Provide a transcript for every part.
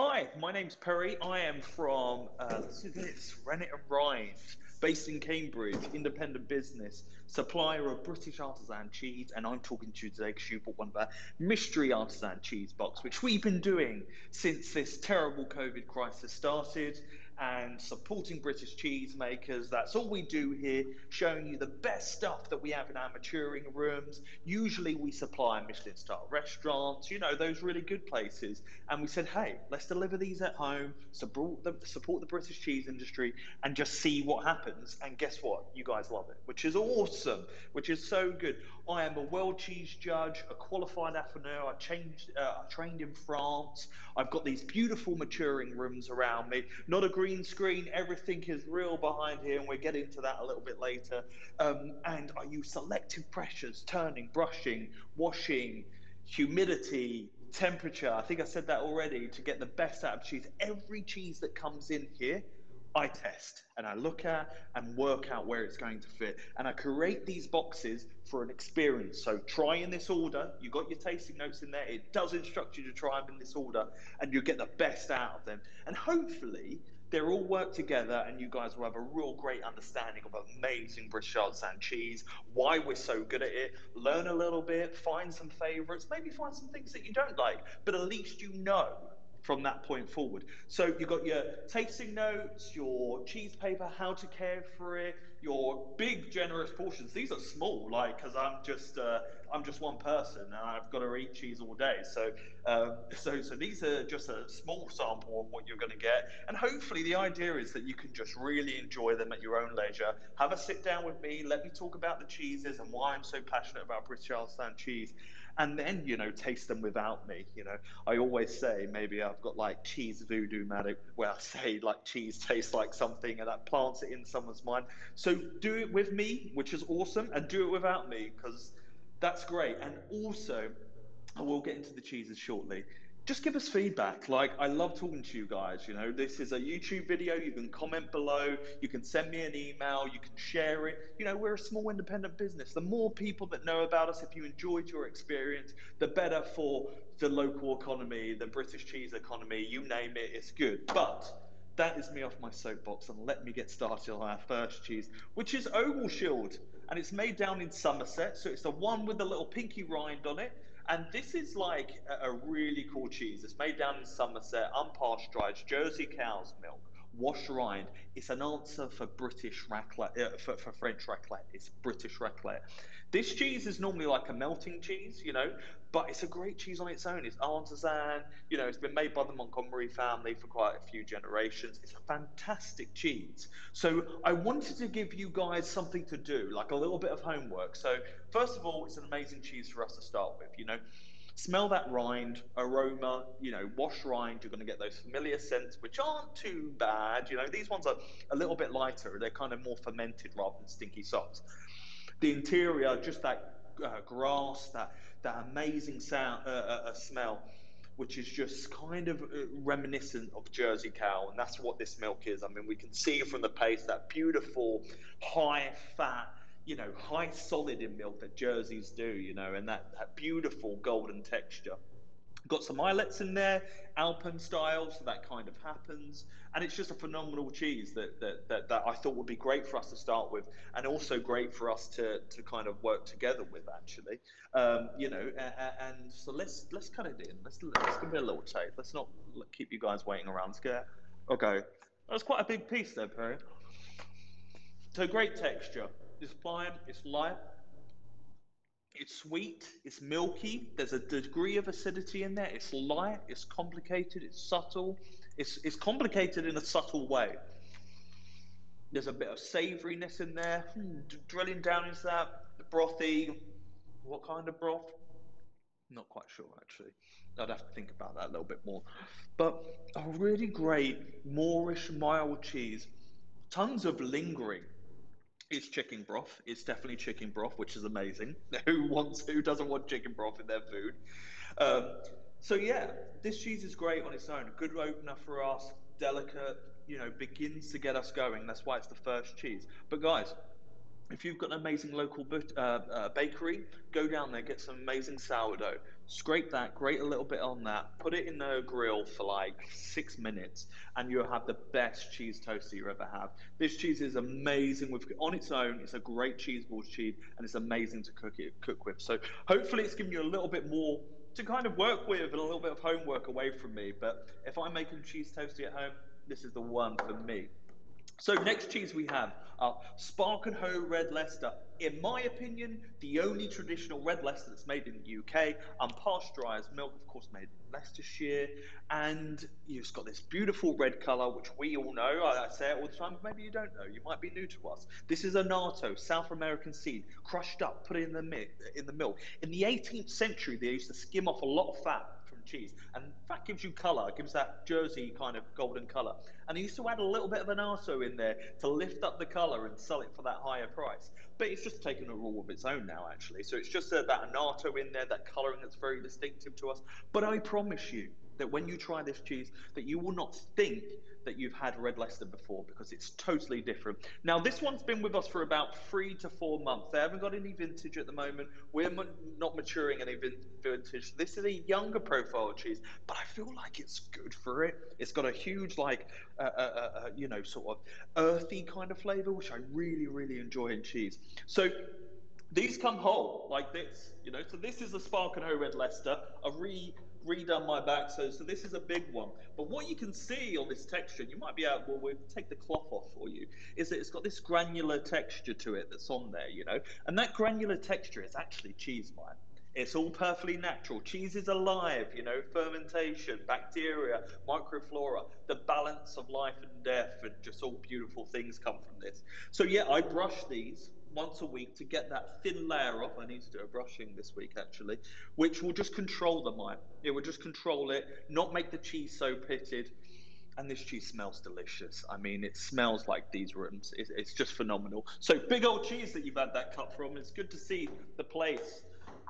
Hi, my name's Perry. I am from, listen to this, Rennet and Rind, based in Cambridge, independent business, supplier of British artisan cheese. And I'm talking to you today because you bought one of our mystery artisan cheese box, which we've been doing since this terrible COVID crisis started and supporting British cheesemakers. That's all we do here, showing you the best stuff that we have in our maturing rooms. Usually we supply Michelin-star restaurants, those really good places. And we said, hey, let's deliver these at home, support the British cheese industry, and just see what happens. And guess what? You guys love it, which is awesome, which is so good. I am a world cheese judge, a qualified affineur. I trained in France. I've got these beautiful maturing rooms around me. Not a green screen. Everything is real behind here, and we'll get into that a little bit later. And I use selective pressures, turning, brushing, washing, humidity, temperature. I think I said that already to get the best out of cheese. Every cheese that comes in here, I test and I look at and work out where it's going to fit. And I create these boxes for an experience. So try in this order. You got your tasting notes in there. It does instruct you to try them in this order and you'll get the best out of them. And hopefully they're all work together and you guys will have a real great understanding of amazing British artisan cheese, why we're so good at it, learn a little bit, find some favorites, maybe find some things that you don't like, but at least you know from that point forward. So you've got your tasting notes, your cheese paper, how to care for it, your big generous portions. These are small, like because I'm just one person and I've got to eat cheese all day. So these are just a small sample of what you're going to get, and hopefully the idea is that you can just really enjoy them at your own leisure. Have a sit down with me. Let me talk about the cheeses and why I'm so passionate about British artisan cheese, and then taste them without me. I always say maybe I've got like cheese voodoo magic where I say like cheese tastes like something and that plants it in someone's mind. So do it with me, which is awesome, and do it without me because that's great. And also, I will get into the cheeses shortly. Just give us feedback. Like, I love talking to you guys. This is a YouTube video. You can comment below. You can send me an email. You can share it. We're a small independent business. The more people that know about us, if you enjoyed your experience, the better for the local economy, the British cheese economy, you name it, it's good. But that is me off my soapbox, and let me get started on our first cheese, which is Oval Shield, and it's made down in Somerset. So it's the one with the little pinky rind on it. And this is like a really cool cheese. It's made down in Somerset, unpasteurized, Jersey cow's milk, wash rind. It's an answer for British raclette, for French raclette. It's British raclette. This cheese is normally like a melting cheese, but it's a great cheese on its own. It's artisan, it's been made by the Montgomery family for quite a few generations. It's a fantastic cheese. So I wanted to give you guys something to do, like a little bit of homework. So first of all, it's an amazing cheese for us to start with, Smell that rind, aroma, wash rind, you're going to get those familiar scents, which aren't too bad. These ones are a little bit lighter. They're kind of more fermented rather than stinky socks. The interior, just that grass, that amazing sound, smell, which is just kind of reminiscent of Jersey cow, and that's what this milk is. I mean, we can see from the paste that beautiful high fat, high solid in milk that Jerseys do, and that beautiful golden texture. Got some islets in there, Alpen style, so that kind of happens, and it's just a phenomenal cheese that I thought would be great for us to start with, and also great for us to kind of work together with actually, and so let's cut it in. Let's give it a little taste. Let's not keep you guys waiting around. Scare. Okay, that's quite a big piece there, Perry. So great texture. It's pliant. It's light. It's sweet, it's milky, there's a degree of acidity in there, it's light, it's complicated, it's subtle, it's complicated in a subtle way. There's a bit of savouriness in there, drilling down into that brothy, what kind of broth? Not quite sure actually. I'd have to think about that a little bit more. But a really great Moorish mild cheese, tons of lingering. It's chicken broth. It's definitely chicken broth, which is amazing. Who doesn't want chicken broth in their food? Um, so yeah, this cheese is great on its own. A good opener for us, delicate, begins to get us going. That's why it's the first cheese. But guys, if you've got an amazing local bakery, go down there, get some amazing sourdough. scrape that, grate a little bit on that, put it in the grill for like 6 minutes, and you'll have the best cheese toast that you ever have. This cheese is amazing on its own. It's a great cheese balls cheese, and it's amazing to cook with. So hopefully it's given you a little bit more to kind of work with and a little bit of homework away from me. But if I'm making cheese toasty at home, this is the one for me. So next cheese we have Spark and Hoe Red Leicester. In my opinion, the only traditional red Leicester that's made in the UK, unpasteurised milk, of course, made in Leicestershire, and you've got this beautiful red colour, which we all know. I say it all the time, but maybe you don't know. You might be new to us. This is annatto, South American seed, crushed up, put it in the milk. In the 18th century, they used to skim off a lot of fat from cheese, and fat gives you colour, gives that Jersey kind of golden colour. And they used to add a little bit of annatto in there to lift up the colour and sell it for that higher price. But it's just taken a rule of its own now, actually. So it's just that annatto in there, that colouring that's very distinctive to us. But I promise you that when you try this cheese, that you will not think that you've had red Leicester before, because it's totally different. Now, this one's been with us for about 3 to 4 months. They haven't got any vintage at the moment. We're not maturing any vintage. This is a younger profile cheese, but I feel like it's good for it. It's got a huge, like, sort of earthy kind of flavour, which I really, really enjoy in cheese. So these come whole like this, So this is a Spark and Hoe Red Leicester. I've redone my back, so this is a big one. But what you can see on this texture, and you might be able, well, we'll take the cloth off for you, is that it's got this granular texture to it that's on there, And that granular texture is actually cheese, man. It's all perfectly natural. Cheese is alive, fermentation, bacteria, microflora, the balance of life and death, and just all beautiful things come from this. So yeah, I brush these once a week to get that thin layer off. I need to do a brushing this week, actually, which will just control the mite. It will just control it, not make the cheese so pitted. And this cheese smells delicious. I mean, it smells like these rooms. It's just phenomenal. So big old cheese that you've had that cut from. It's good to see the place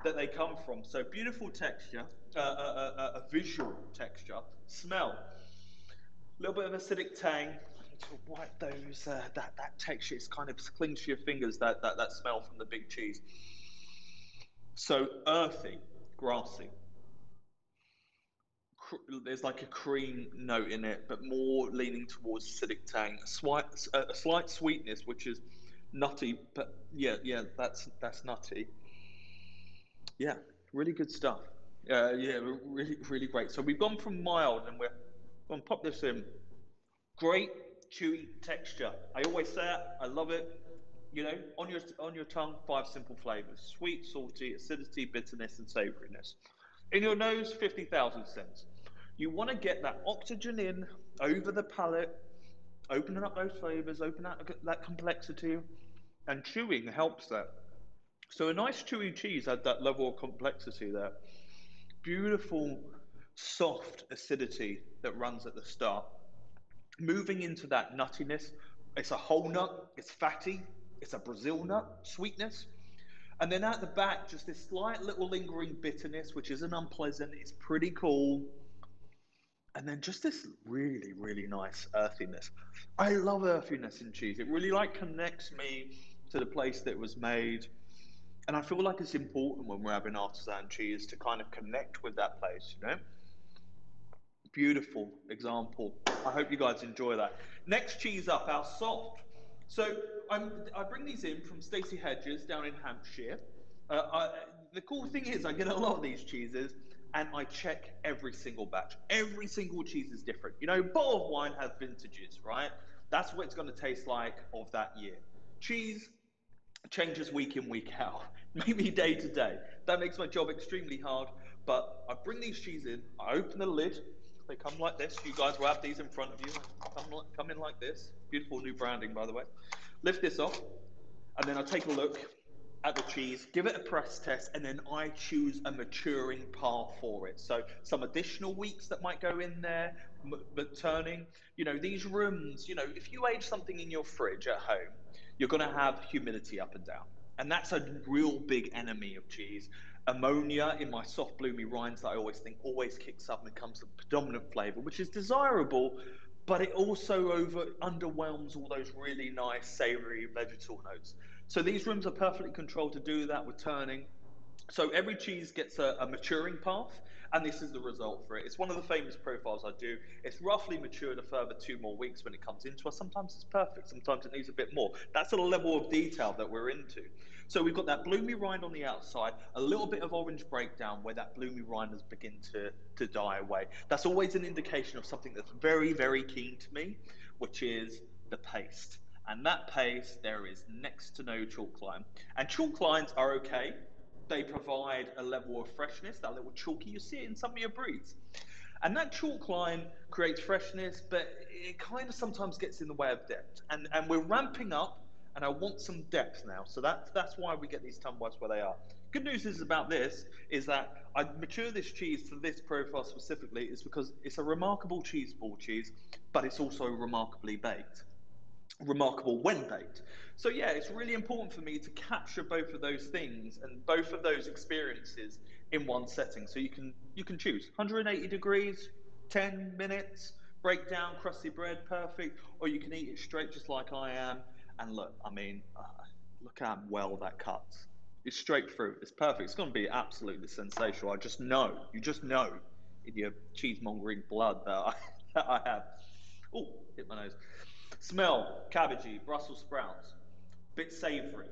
that they come from. So beautiful texture, a visual texture, smell, a little bit of acidic tang. I need to wipe those. That texture is kind of clings to your fingers. That smell from the big cheese. So earthy, grassy. There's like a cream note in it, but more leaning towards acidic tang. A slight sweetness, which is nutty, but yeah, that's nutty. Yeah, really good stuff. Yeah, really, really great. So we've gone from mild, and we're going to pop this in. Great chewy texture. I always say it. I love it. On your tongue, 5 simple flavors: sweet, salty, acidity, bitterness, and savoriness. In your nose, 50,000 cents. You want to get that oxygen in over the palate, opening up those flavors, open up that complexity, and chewing helps that. So a nice chewy cheese had that level of complexity there. Beautiful, soft acidity that runs at the start. Moving into that nuttiness, it's a whole nut, it's fatty, it's a Brazil nut, sweetness. And then at the back, just this slight little lingering bitterness, which isn't unpleasant, it's pretty cool. And then just this really, really nice earthiness. I love earthiness in cheese. It really connects me to the place that it was made. And I feel like it's important when we're having artisan cheese to kind of connect with that place. Beautiful example. I hope you guys enjoy that. Next cheese up, our soft. So I bring these in from Stacey Hedges down in Hampshire. The cool thing is I get a lot of these cheeses, and I check every single batch. Every single cheese is different. Bottle of wine has vintages, right? That's what it's going to taste like of that year. Cheese changes week in, week out, maybe day to day. That makes my job extremely hard, but I bring these cheese in, I open the lid, they come like this. You guys will have these in front of you. Come in like this. Beautiful new branding, by the way. Lift this off, and then I take a look at the cheese, give it a press test, and then I choose a maturing path for it. So some additional weeks that might go in there, but turning, these rooms, if you age something in your fridge at home, you're going to have humidity up and down. And that's a real big enemy of cheese. Ammonia in my soft bloomy rinds that I always think always kicks up and becomes the predominant flavor, which is desirable, but it also underwhelms all those really nice savory vegetal notes. So these rooms are perfectly controlled to do that with turning. So every cheese gets a maturing path, and this is the result for it. It's one of the famous profiles I do. It's roughly matured a further 2 more weeks when it comes into us. Sometimes it's perfect, sometimes it needs a bit more. That's the level of detail that we're into. So we've got that bloomy rind on the outside, a little bit of orange breakdown where that bloomy rind has begun to die away. That's always an indication of something that's very, very keen to me, which is the paste. And that paste, there is next to no chalk line. And chalk lines are okay. They provide a level of freshness, that little chalky, you see it in some of your breeds. And that chalk line creates freshness, but it kind of sometimes gets in the way of depth. And we're ramping up, and I want some depth now. So that's why we get these tumbles where they are. Good news is about this is that I mature this cheese to this profile specifically is because it's a remarkable cheese ball cheese, but it's also remarkably baked, remarkable when baked. So yeah, it's really important for me to capture both of those things and both of those experiences in one setting. So you can choose 180 degrees, 10 minutes, break down crusty bread, perfect, or you can eat it straight just like I am. And look, I mean, look how well that cuts. It's straight through. It's perfect. It's going to be absolutely sensational. I just know. You just know in your cheesemongering blood that that I have. Oh, hit my nose. Smell, cabbagey, Brussels sprouts, bit savoury.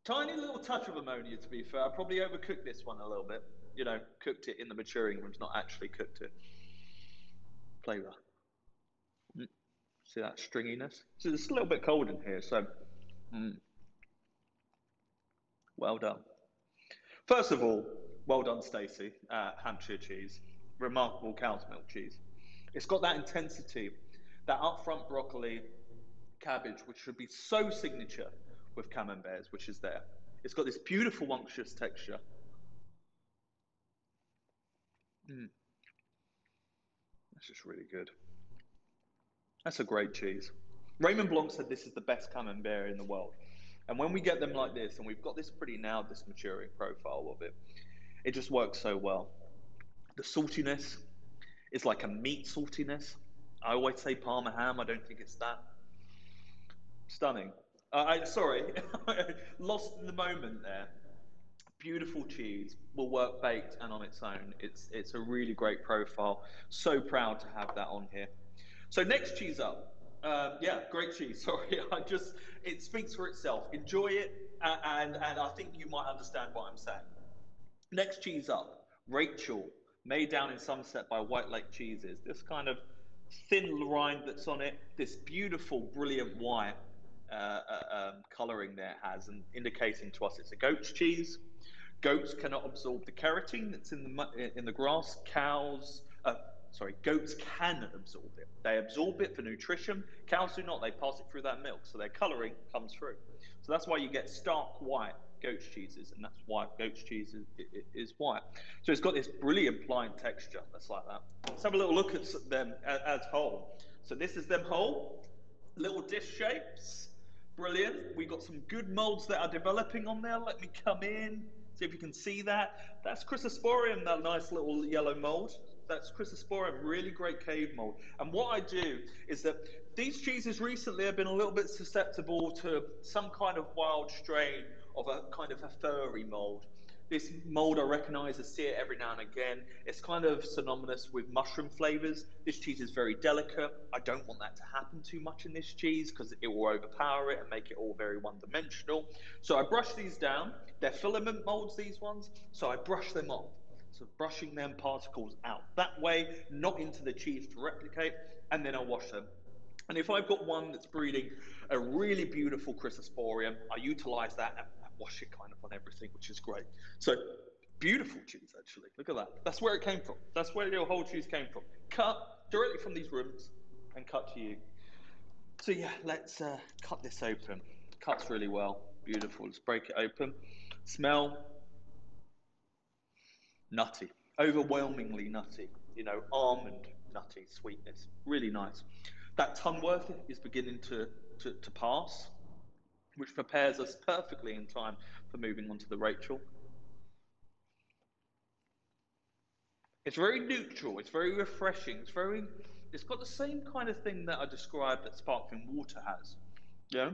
Tiny little touch of ammonia, to be fair. I probably overcooked this one a little bit. You know, cooked it in the maturing rooms, not actually cooked it. Flavour. Mm. See that stringiness? So it's a little bit cold in here, so mm, well done. First of all, well done, Stacey. Hampshire cheese, remarkable cow's milk cheese. It's got that intensity, that upfront broccoli, cabbage, which should be so signature with camemberts, which is there. It's got this beautiful unctuous texture. Mm, that's just really good. That's a great cheese. Raymond Blanc said this is the best camembert in the world. And when we get them like this, and we've got this pretty now, this maturing profile of it, it just works so well. The saltiness is like a meat saltiness. I always say Parma ham. I don't think it's that. Stunning. Sorry, lost in the moment there. Beautiful cheese, will work baked and on its own. It's a really great profile. So proud to have that on here. So next cheese up. Yeah, great cheese. Sorry, I just it speaks for itself. Enjoy it, and I think you might understand what I'm saying. Next cheese up, Rachel, made down in Somerset by White Lake Cheeses. This kind of thin rind that's on it, this beautiful, brilliant white colouring there it has, and indicating to us it's a goat's cheese. Goats cannot absorb the keratin that's in the grass. Goats can absorb it. They absorb it for nutrition. Cows do not. They pass it through that milk, so their colouring comes through. So that's why you get stark white goat's cheeses, and that's why goat's cheese is white. So it's got this brilliant pliant texture that's like that. Let's have a little look at them as whole. So this is them whole, little dish shapes. Brilliant. We got some good molds that are developing on there. Let me come in, see if you can see that. That's Chrysosporium, that nice little yellow mold. That's Chrysosporium, really great cave mold. And what I do is that these cheeses recently have been a little bit susceptible to some kind of wild strain of a kind of a furry mold. This mold I recognise, I see it every now and again. It's kind of synonymous with mushroom flavours. This cheese is very delicate. I don't want that to happen too much in this cheese because it will overpower it and make it all very one-dimensional. So I brush these down. They're filament molds, these ones. So I brush them off. So brushing them particles out. That way, not into the cheese to replicate, and then I wash them. And if I've got one that's breeding a really beautiful Chrysosporium, I utilize that and wash it kind of on everything, which is great. So beautiful cheese, actually. Look at that. That's where it came from. That's where your whole cheese came from. Cut directly from these rooms and cut to you. So yeah, let's cut this open. Cuts really well. Beautiful. Let's break it open. Smell nutty. Overwhelmingly nutty. You know, almond nutty sweetness. Really nice. That tongue worth is beginning to pass, which prepares us perfectly in time for moving on to the Rachel. It's very neutral. It's very refreshing. It's got the same kind of thing that I described that sparkling water has. Yeah,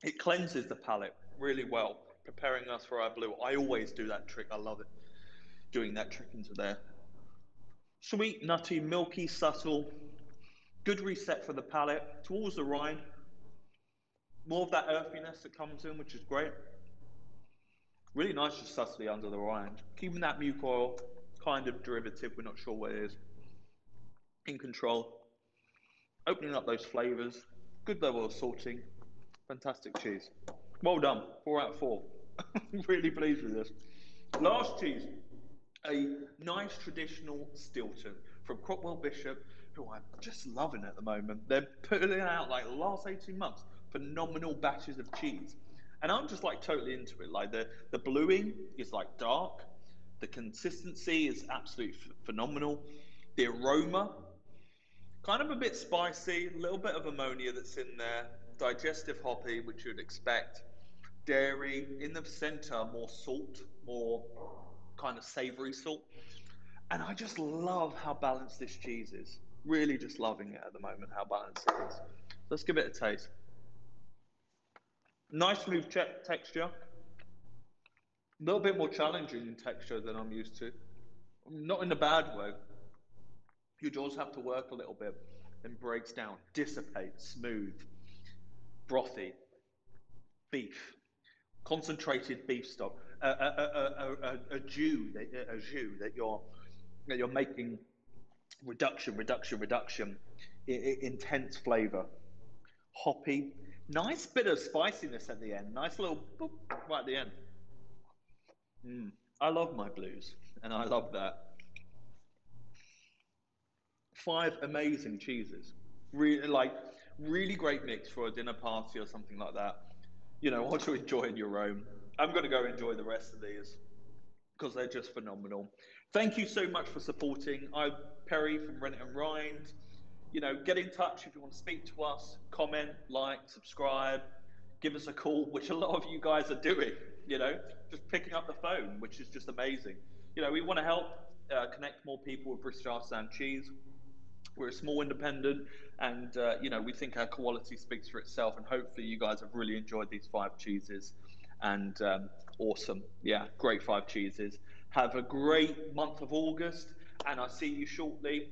it cleanses the palate really well. preparing us for our blue. I always do that trick. I love it, doing that trick into there. Sweet, nutty, milky, subtle. Good reset for the palate. Towards the rind, more of that earthiness that comes in, which is great. Really nice, just subtly under the rind. Keeping that muke oil, kind of derivative, we're not sure what it is, in control. Opening up those flavors. Good level of salting. Fantastic cheese. Well done. 4 out of 4. Really pleased with this. Last cheese, a nice traditional Stilton from Crockwell Bishop, who I'm just loving at the moment. They're putting out, like, the last 18 months, phenomenal batches of cheese. And I'm just like totally into it. Like the bluing is like dark, the consistency is absolutely phenomenal. The aroma, kind of a bit spicy, a little bit of ammonia that's in there, digestive hoppy, which you'd expect. Dairy in the center, more salt, more kind of savory salt. And I just love how balanced this cheese is. Really just loving it at the moment, how balanced it is. Let's give it a taste. Nice smooth texture. A little bit more challenging in texture than I'm used to. Not in a bad way. Your jaws have to work a little bit, then breaks down, dissipates, smooth, brothy, beef, concentrated beef stock, a jus that you're making reduction, intense flavor, hoppy, nice bit of spiciness at the end, nice little boop right at the end. I love my blues, and I love that. 5 amazing cheeses, really like really great mix for a dinner party or something like that. You know, what to enjoy in your own. I'm going to go enjoy the rest of these because they're just phenomenal. Thank you so much for supporting. I'm Perry from Rent and Rind. You know, get in touch if you want to speak to us, comment, like, subscribe, give us a call, which a lot of you guys are doing, you know, just picking up the phone, which is just amazing. You know, we want to help connect more people with British artisan cheese. We're a small independent, and you know, we think our quality speaks for itself. And hopefully, you guys have really enjoyed these 5 cheeses. And awesome, yeah, great 5 cheeses. Have a great month of August, and I'll see you shortly